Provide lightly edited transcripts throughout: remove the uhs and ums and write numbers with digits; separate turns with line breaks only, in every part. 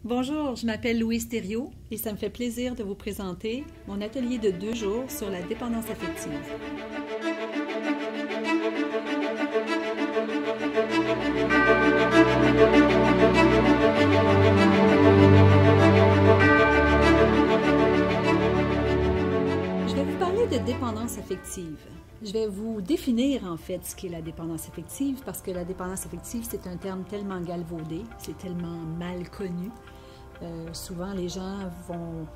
Bonjour, je m'appelle Louise Thériault et ça me fait plaisir de vous présenter mon atelier de 2 jours sur la dépendance affective. Je vais vous parler de dépendance affective. Je vais vous définir en fait ce qu'est la dépendance affective parce que la dépendance affective, c'est un terme tellement galvaudé, c'est tellement mal connu. Souvent, les gens vont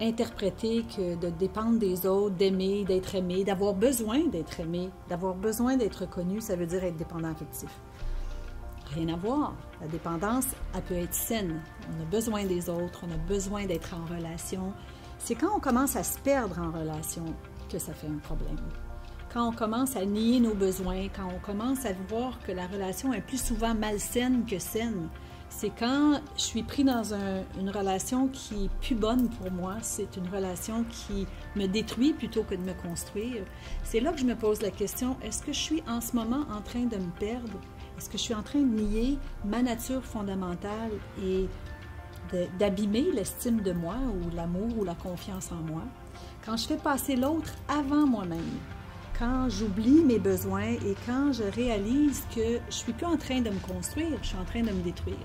interpréter que de dépendre des autres, d'aimer, d'être aimé, d'avoir besoin d'être aimé, d'avoir besoin d'être connu, ça veut dire être dépendant affectif. Rien à voir. La dépendance, elle peut être saine. On a besoin des autres, on a besoin d'être en relation. C'est quand on commence à se perdre en relation que ça fait un problème. Quand on commence à nier nos besoins, quand on commence à voir que la relation est plus souvent malsaine que saine, c'est quand je suis pris dans une relation qui est plus bonne pour moi, c'est une relation qui me détruit plutôt que de me construire. C'est là que je me pose la question, est-ce que je suis en ce moment en train de me perdre? Est-ce que je suis en train de nier ma nature fondamentale et d'abîmer l'estime de moi ou l'amour ou la confiance en moi? Quand je fais passer l'autre avant moi-même, quand j'oublie mes besoins et quand je réalise que je ne suis plus en train de me construire, je suis en train de me détruire.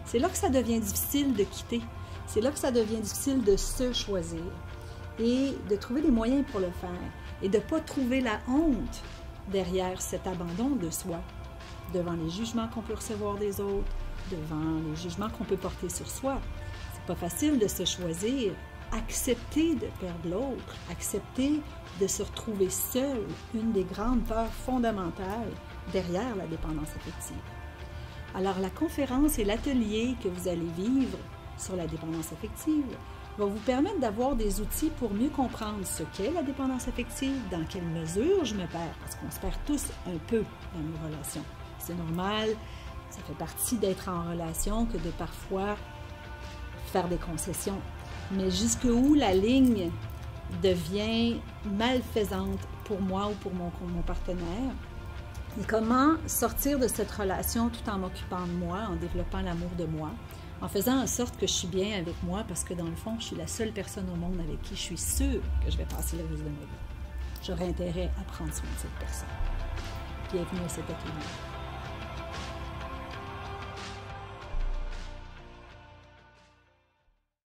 C'est là que ça devient difficile de quitter. C'est là que ça devient difficile de se choisir et de trouver les moyens pour le faire et de ne pas trouver la honte derrière cet abandon de soi, devant les jugements qu'on peut recevoir des autres, devant les jugements qu'on peut porter sur soi. C'est pas facile de se choisir. Accepter de perdre l'autre, accepter de se retrouver seul, une des grandes peurs fondamentales derrière la dépendance affective. Alors, la conférence et l'atelier que vous allez vivre sur la dépendance affective va vous permettre d'avoir des outils pour mieux comprendre ce qu'est la dépendance affective, dans quelle mesure je me perds, parce qu'on se perd tous un peu dans nos relations. C'est normal, ça fait partie d'être en relation que de parfois faire des concessions. Mais jusqu'où la ligne devient malfaisante pour moi ou pour mon partenaire? Et comment sortir de cette relation tout en m'occupant de moi, en développant l'amour de moi, en faisant en sorte que je suis bien avec moi parce que dans le fond, je suis la seule personne au monde avec qui je suis sûre que je vais passer le reste de ma vie. J'aurais intérêt à prendre soin de cette personne. Bienvenue à cet atelier.